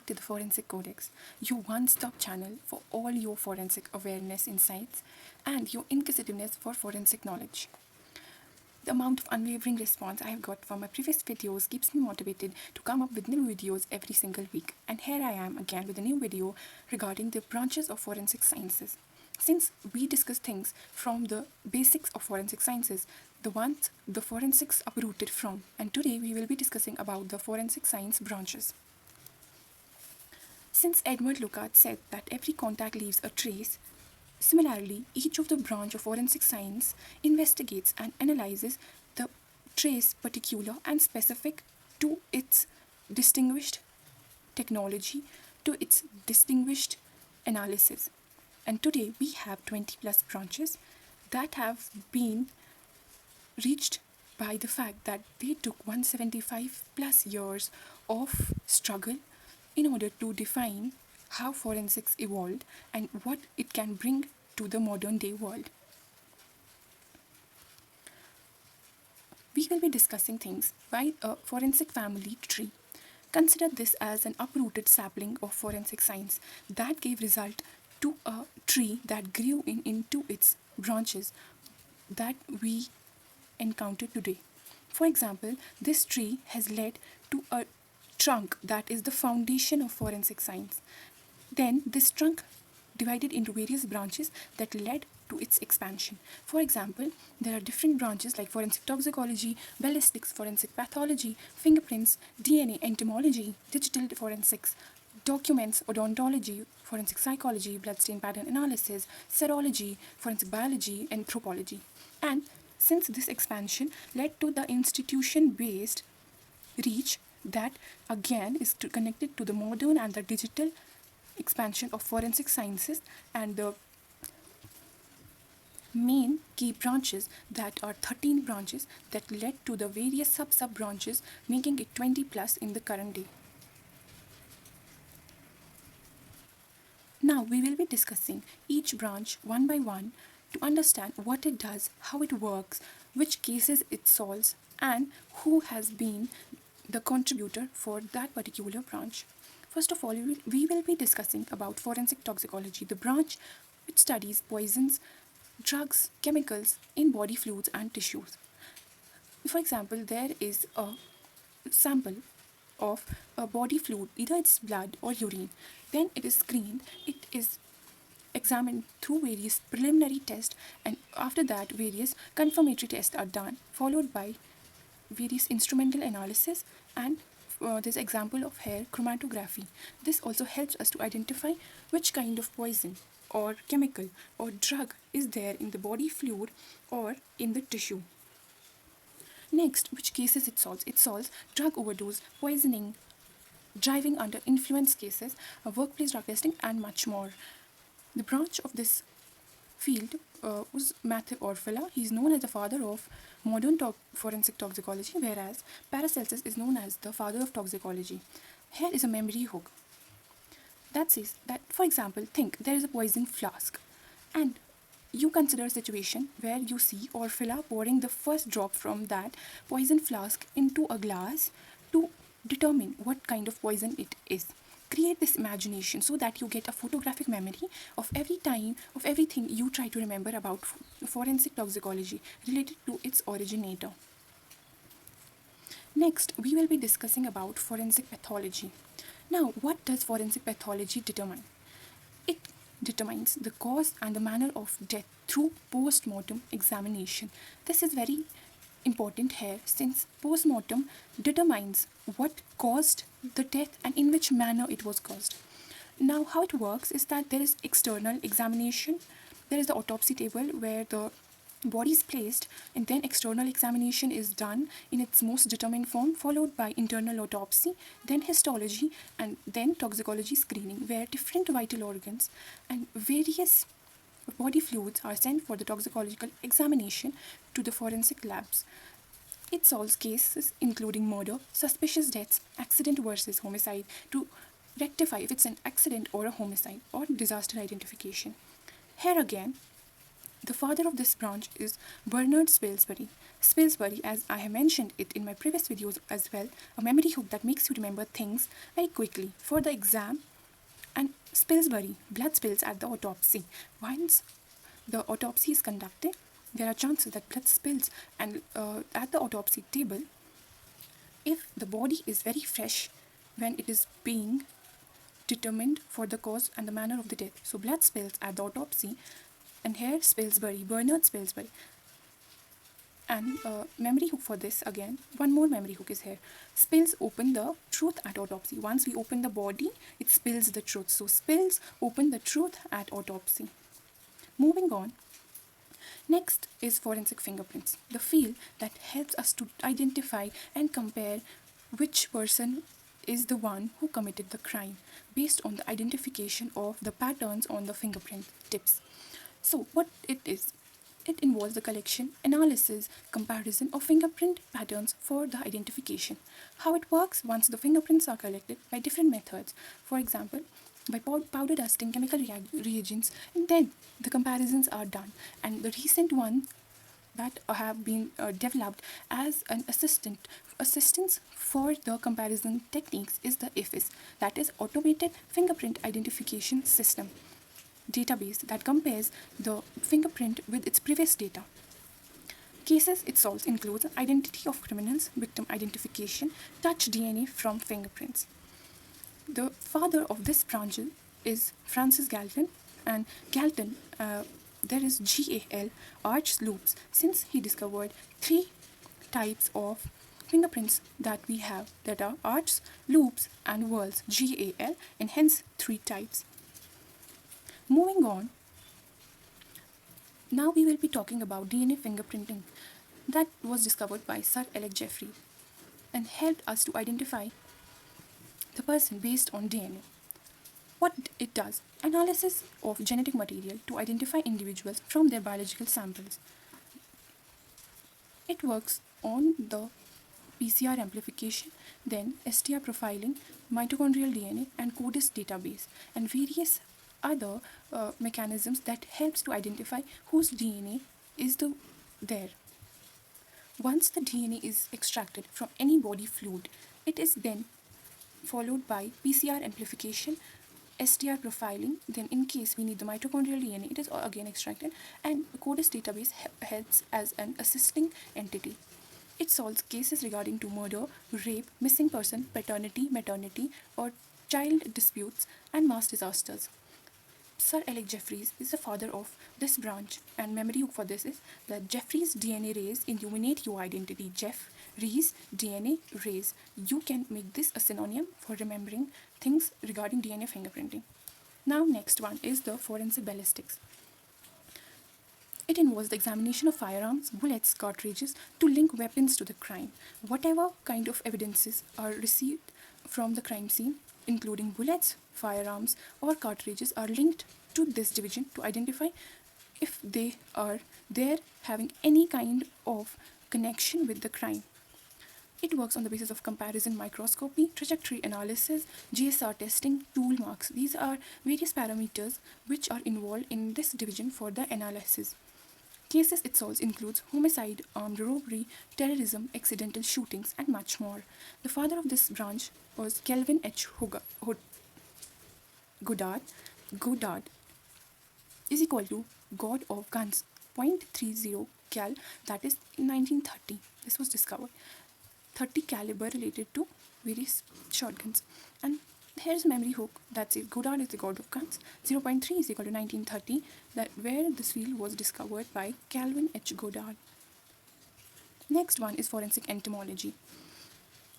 back to the Forensic Codex, your one-stop channel for all your forensic awareness insights and your inquisitiveness for forensic knowledge. The amount of unwavering response I have got from my previous videos keeps me motivated to come up with new videos every single week. And here I am again with a new video regarding the branches of forensic sciences. Since we discuss things from the basics of forensic sciences, the ones the forensics uprooted from, and today we will be discussing about the forensic science branches. Since Edward Lockhart said that every contact leaves a trace, similarly, each of the branch of forensic science investigates and analyzes the trace particular and specific to its distinguished technology, to its distinguished analysis. And today we have 20 plus branches that have been reached by the fact that they took 175 plus years of struggle in order to define how forensics evolved and what it can bring to the modern day world. We will be discussing things by a forensic family tree. Consider this as an uprooted sapling of forensic science that gave result to a tree that grew into its branches that we encounter today. For example, this tree has led to a trunk that is the foundation of forensic science. Then this trunk divided into various branches that led to its expansion. For example, there are different branches like forensic toxicology, ballistics, forensic pathology, fingerprints, DNA, entomology, digital forensics, documents, odontology, forensic psychology, bloodstain pattern analysis, serology, forensic biology, anthropology. And since this expansion led to the institution-based reach that again is connected to the modern and the digital expansion of forensic sciences, and the main key branches that are 13 branches that led to the various sub branches, making it 20 plus in the current day. Now we will be discussing each branch one by one to understand what it does, how it works, which cases it solves, and who has been the contributor for that particular branch. First of all, we will be discussing about forensic toxicology, the branch which studies poisons, drugs, chemicals in body fluids and tissues. For example, there is a sample of a body fluid, either it's blood or urine. Then it is screened, it is examined through various preliminary tests, and after that various confirmatory tests are done, followed by various instrumental analysis, and this example of hair chromatography. This also helps us to identify which kind of poison or chemical or drug is there in the body fluid or in the tissue. Next, which cases it solves? It solves drug overdose, poisoning, driving under influence cases, workplace drug testing, and much more. The branch of this field was Matthew Orfila. He is known as the father of modern forensic toxicology, whereas Paracelsus is known as the father of toxicology. Here is a memory hook that says that, for example, think there is a poison flask, and you consider a situation where you see Orfila pouring the first drop from that poison flask into a glass to determine what kind of poison it is. Create this imagination so that you get a photographic memory of every time, of everything you try to remember about forensic toxicology related to its originator. Next, we will be discussing about forensic pathology. Now, what does forensic pathology determine? It determines the cause and the manner of death through post-mortem examination. This is very important here, since post-mortem determines what caused the death and in which manner it was caused. Now, how it works is that there is external examination, there is the autopsy table where the body is placed, and then external examination is done in its most determined form, followed by internal autopsy, then histology, and then toxicology screening, where different vital organs and various body fluids are sent for the toxicological examination to the forensic labs. It solves cases including murder, suspicious deaths, accident versus homicide, to rectify if it's an accident or a homicide, or disaster identification. Here again, The father of this branch is Bernard Spilsbury. Spilsbury, as I have mentioned it in my previous videos as well, a memory hook that makes you remember things very quickly for the exam. And Spilsbury, blood spills at the autopsy. Once the autopsy is conducted, there are chances that blood spills and at the autopsy table if the body is very fresh when it is being determined for the cause and the manner of the death. So blood spills at the autopsy, and here Spilsbury, Bernard Spilsbury. And memory hook for this again, one more memory hook is here. Spills open the truth at autopsy. Once we open the body, it spills the truth. So spills open the truth at autopsy. Moving on. Next is forensic fingerprints, the field that helps us to identify and compare which person is the one who committed the crime based on the identification of the patterns on the fingerprint tips. So what it is, it involves the collection, analysis, comparison of fingerprint patterns for the identification. How it works once the fingerprints are collected by different methods. For example, by powder dusting, chemical reagents, and then the comparisons are done. And the recent one that have been developed as an assistance for the comparison techniques is the IFIS, that is Automated Fingerprint Identification System database that compares the fingerprint with its previous data. Cases it solves includes identity of criminals, victim identification, touch DNA from fingerprints. The father of this branch is Francis Galton, and Galton, there is GAL, arch loops, since he discovered 3 types of fingerprints that we have, that are arcs, loops, and whorls, GAL, and hence 3 types. Moving on, now we will be talking about DNA fingerprinting that was discovered by Sir Alex Jeffrey and helped us to identify the person based on DNA. What it does, analysis of genetic material to identify individuals from their biological samples. It works on the PCR amplification, then STR profiling, mitochondrial DNA, and CODIS database, and various other mechanisms that helps to identify whose DNA is there. Once the DNA is extracted from any body fluid, it is then followed by PCR amplification, STR profiling, then in case we need the mitochondrial DNA, it is again extracted, and the CODIS database helps as an assisting entity. It solves cases regarding to murder, rape, missing person, paternity, maternity, or child disputes, and mass disasters. Sir Alex Jeffreys is the father of this branch, and memory hook for this is that Jeffreys DNA rays illuminate your identity. Jeff Rees DNA rays. You can make this a synonym for remembering things regarding DNA fingerprinting. Now next one is the forensic ballistics. It involves the examination of firearms, bullets, cartridges to link weapons to the crime. Whatever kind of evidences are received from the crime scene, including bullets, firearms, or cartridges, are linked to this division to identify if they are there having any kind of connection with the crime. It works on the basis of comparison microscopy, trajectory analysis, GSR testing, tool marks. These are various parameters which are involved in this division for the analysis. Cases it solves includes homicide, armed robbery, terrorism, accidental shootings, and much more. The father of this branch was Kelvin H. Goddard. Goddard is equal to God of Guns, 0.30 cal, that is in 1930. This was discovered. 30 caliber related to various shotguns. And here's a memory hook that says Goddard is the god of guns. 0.3 is equal to 1930, that where this field was discovered by Calvin H. Goddard. Next one is forensic entomology.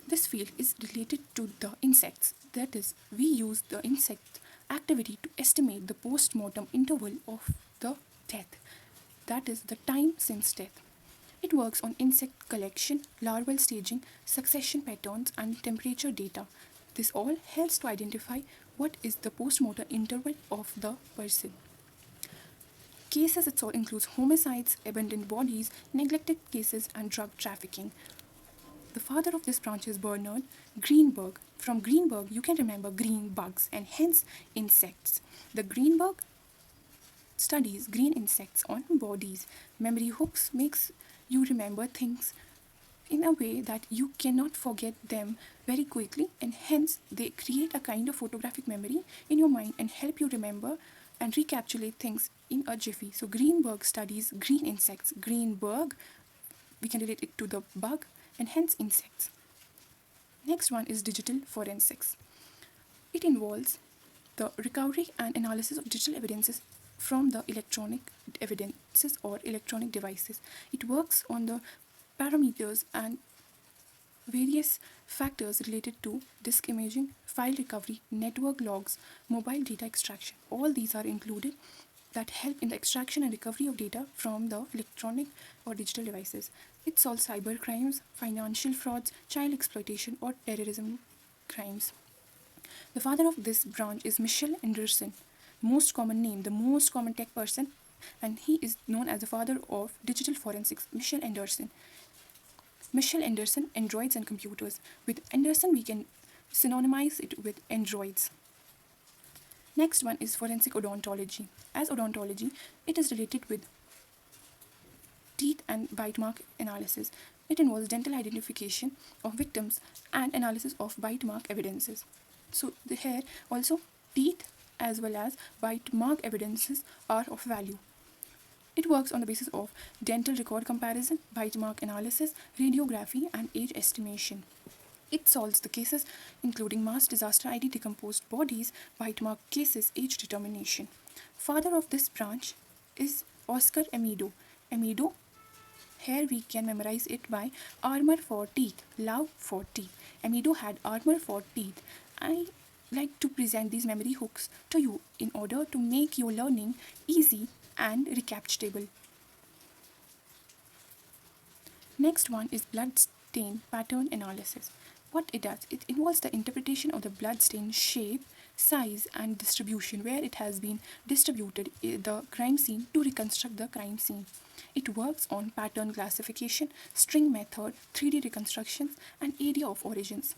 This field is related to the insects. That is, we use the insect activity to estimate the post-mortem interval of the death. That is the time since death. It works on insect collection, larval staging, succession patterns, and temperature data. This all helps to identify what is the post-mortem interval of the person. Cases it all includes homicides, abandoned bodies, neglected cases, and drug trafficking. The father of this branch is Bernard Greenberg. From Greenberg, you can remember green bugs and hence insects. The Greenberg studies green insects on bodies. Memory hooks makes you remember things in a way that you cannot forget them very quickly, and hence they create a kind of photographic memory in your mind and help you remember and recapitulate things in a jiffy. So Greenberg studies green insects. Greenberg, we can relate it to the bug and hence insects. Next one is digital forensics. It involves the recovery and analysis of digital evidences from the electronic evidences or electronic devices. It works on the parameters and various factors related to disk imaging, file recovery, network logs, mobile data extraction. All these are included that help in the extraction and recovery of data from the electronic or digital devices. It solves cyber crimes, financial frauds, child exploitation, or terrorism crimes. The father of this branch is Michel Anderson, most common name, the most common tech person, and he is known as the father of digital forensics, Michel Anderson. Michel Anderson, androids and computers. With Anderson, we can synonymize it with androids. Next one is forensic odontology. As odontology, it is related with teeth and bite mark analysis. It involves dental identification of victims and analysis of bite mark evidences. So here also teeth as well as bite mark evidences are of value. It works on the basis of dental record comparison, bite mark analysis, radiography, and age estimation. It solves the cases including mass disaster ID, decomposed bodies, bite mark cases, age determination. Father of this branch is Oscar Amoedo. Amoedo, here we can memorize it by armor for teeth, love for teeth. Amoedo had armor for teeth. I like to present these memory hooks to you in order to make your learning easy and recapitulable. Next one is blood stain pattern analysis. What it does, it involves the interpretation of the blood stain shape, size, and distribution, where it has been distributed in the crime scene to reconstruct the crime scene. It works on pattern classification, string method, 3D reconstructions, and area of origins.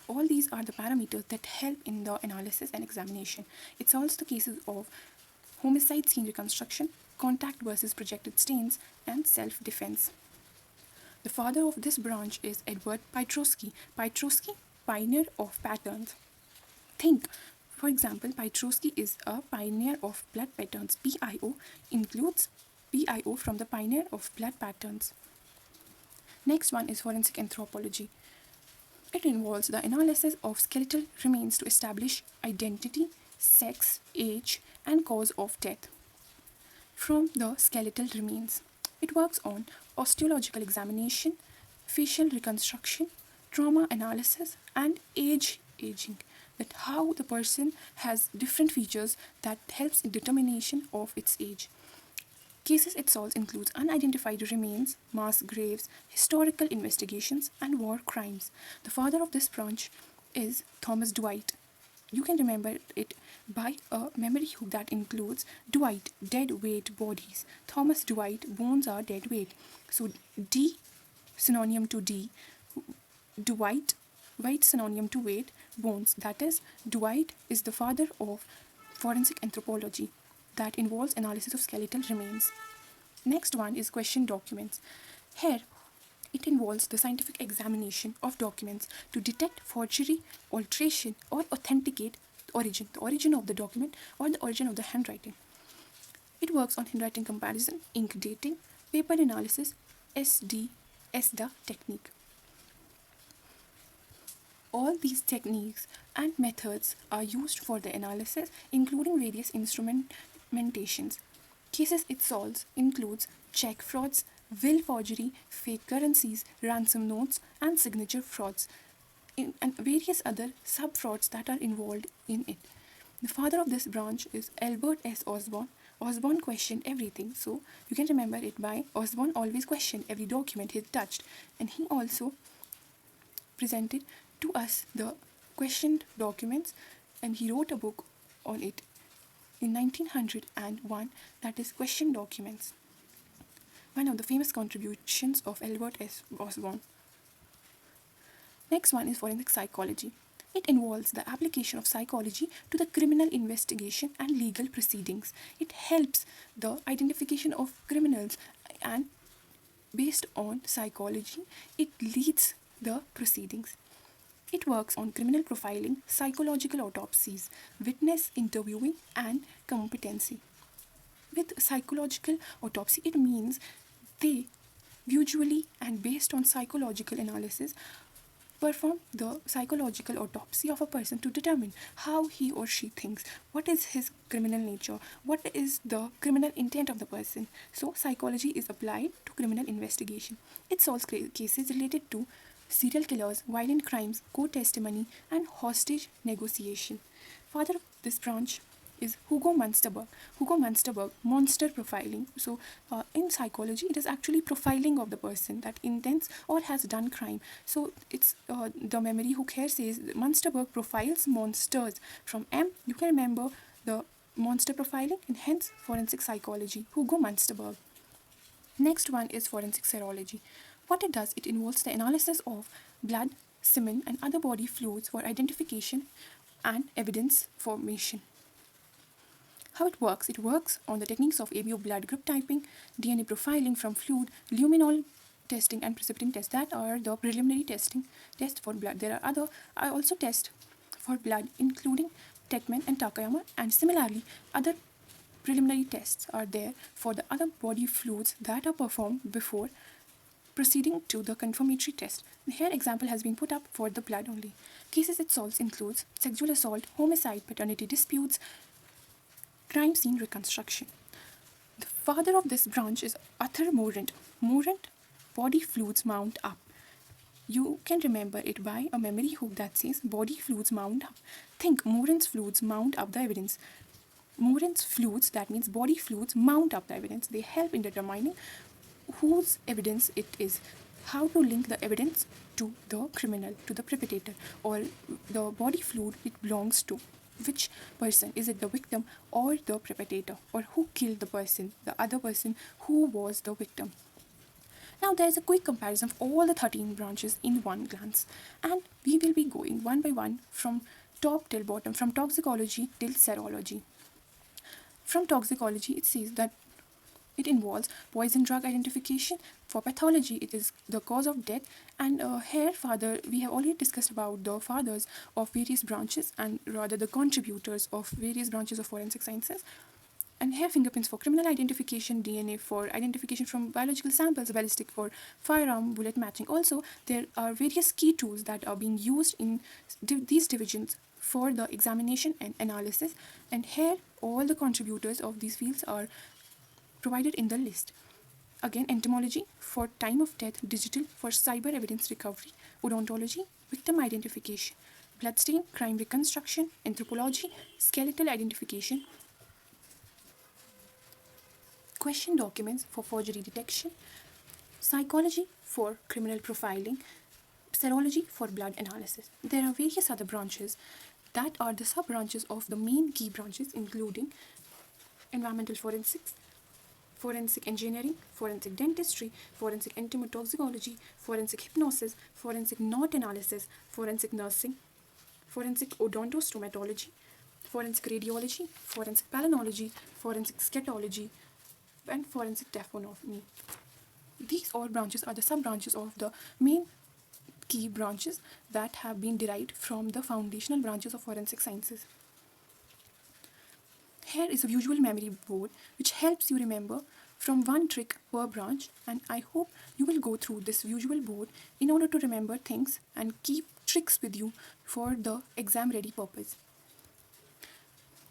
All these are the parameters that help in the analysis and examination. It solves the cases of homicide scene reconstruction, contact versus projected stains, and self-defense. The father of this branch is Edward Piotrowski. Piotrowski, pioneer of patterns. Think, for example, Piotrowski is a pioneer of blood patterns. PIO includes PIO from the pioneer of blood patterns. Next one is forensic anthropology. It involves the analysis of skeletal remains to establish identity, sex, age, and cause of death from the skeletal remains. It works on osteological examination, facial reconstruction, trauma analysis, and aging. That how the person has different features that helps in determination of its age. Cases it solves includes unidentified remains, mass graves, historical investigations, and war crimes. The father of this branch is Thomas Dwight. You can remember it by a memory hook that includes Dwight, dead weight bodies. Thomas Dwight, bones are dead weight. So D synonym to D, Dwight, weight synonym to weight, bones. That is, Dwight is the father of forensic anthropology that involves analysis of skeletal remains. Next one is question documents. Here, it involves the scientific examination of documents to detect forgery, alteration, or authenticate the origin of the document or the origin of the handwriting. It works on handwriting comparison, ink dating, paper analysis, ESDA technique. All these techniques and methods are used for the analysis, including various instrumentations. Cases it solves includes check frauds, will forgery, fake currencies, ransom notes, and signature frauds, and various other sub-frauds that are involved in it. The father of this branch is Albert S. Osborne. Osborne questioned everything, so you can remember it by Osborne always questioned every document he touched, and he also presented to us the questioned documents, and he wrote a book on it in 1901, that is Question Documents, one of the famous contributions of Albert S. Osborne. Next one is forensic psychology. It involves the application of psychology to the criminal investigation and legal proceedings. It helps the identification of criminals, and based on psychology, it leads the proceedings. It works on criminal profiling, psychological autopsies, witness interviewing, and competency. With psychological autopsy, it means they usually and based on psychological analysis perform the psychological autopsy of a person to determine how he or she thinks, what is his criminal nature, what is the criminal intent of the person. So psychology is applied to criminal investigation. It solves cases related to serial killers, violent crimes, court testimony, and hostage negotiation. Father of this branch is Hugo Munsterberg. Hugo Munsterberg, monster profiling. So, in psychology, it is actually profiling of the person that intends or has done crime. So, it's the memory hook here says Munsterberg profiles monsters. From M, you can remember the monster profiling, and hence forensic psychology. Hugo Munsterberg. Next one is forensic serology. What it does, it involves the analysis of blood, semen, and other body fluids for identification and evidence formation. How it works on the techniques of ABO blood group typing, DNA profiling from fluid, luminol testing, and precipitin test. That are the preliminary tests for blood. There are other, I also test for blood, including Techman and Takayama, and similarly, other preliminary tests are there for the other body fluids that are performed before proceeding to the confirmatory test. Here example has been put up for the blood only. Cases it solves includes sexual assault, homicide, paternity disputes, crime scene reconstruction. The father of this branch is Arthur Morant. Morant, body fluids mount up. You can remember it by a memory hook that says body fluids mount up. Think Morant's fluids mount up the evidence. Morant's fluids, that means body fluids, mount up the evidence. They help in determining whose evidence it is, how to link the evidence to the criminal, to the perpetrator, or the body fluid it belongs to. Which person? Is it the victim or the perpetrator? Or who killed the person, the other person who was the victim? Now there is a quick comparison of all the 13 branches in one glance, and we will be going one by one from top till bottom, from toxicology till serology. From toxicology, it says that it involves poison drug identification. For pathology, it is the cause of death. And here, we have already discussed about the fathers of various branches, and rather the contributors of various branches of forensic sciences. And here, fingerprints for criminal identification, DNA for identification from biological samples, ballistic for firearm, bullet matching. Also, there are various key tools that are being used in these divisions for the examination and analysis. And here, all the contributors of these fields are provided in the list. Again, entomology for time of death, digital for cyber evidence recovery, odontology, victim identification, bloodstain, crime reconstruction, anthropology, skeletal identification, question documents for forgery detection, psychology for criminal profiling, serology for blood analysis. There are various other branches that are the sub-branches of the main key branches, including environmental forensics, forensic engineering, forensic dentistry, forensic entomotoxicology, forensic hypnosis, forensic knot analysis, forensic nursing, forensic odontostomatology, forensic radiology, forensic palynology, forensic scatology, and forensic taphonomy. These all branches are the sub-branches of the main key branches that have been derived from the foundational branches of forensic sciences. Here is a visual memory board which helps you remember from one trick per branch, and I hope you will go through this visual board in order to remember things and keep tricks with you for the exam ready purpose.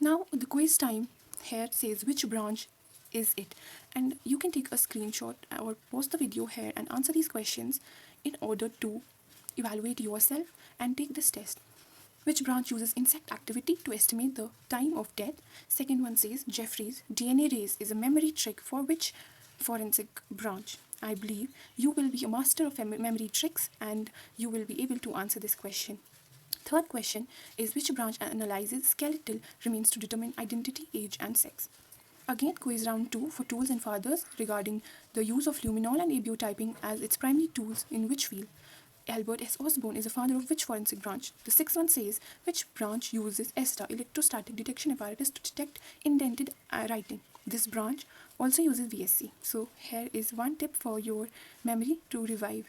Now the quiz time here says which branch is it, and you can take a screenshot or pause the video here and answer these questions in order to evaluate yourself and take this test. Which branch uses insect activity to estimate the time of death? Second one says Jeffrey's DNA race is a memory trick for which forensic branch? I believe you will be a master of memory tricks and you will be able to answer this question. Third question is which branch analyzes skeletal remains to determine identity, age, and sex? Again, quiz round 2 for tools and fathers regarding the use of luminol and ABO typing as its primary tools in which field? Albert S. Osborne is the father of which forensic branch? The sixth one says, which branch uses ESTA, electrostatic detection apparatus, to detect indented writing? This branch also uses VSC. So here is one tip for your memory to revive.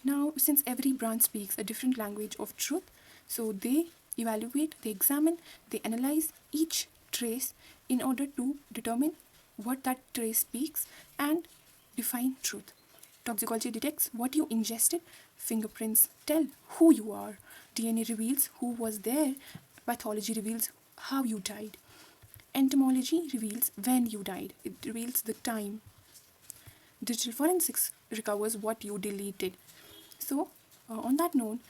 Now, since every branch speaks a different language of truth, so they evaluate, they examine, they analyze each trace in order to determine what that trace speaks and define truth. Toxicology detects what you ingested. Fingerprints tell who you are. DNA reveals who was there. Pathology reveals how you died. Entomology reveals when you died. It reveals the time. Digital forensics recovers what you deleted. So, on that note,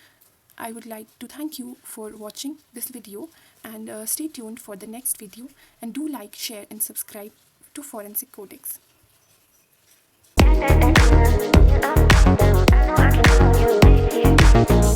I would like to thank you for watching this video, and stay tuned for the next video, and do like, share and subscribe to Forensic Codex. I know I can hold you.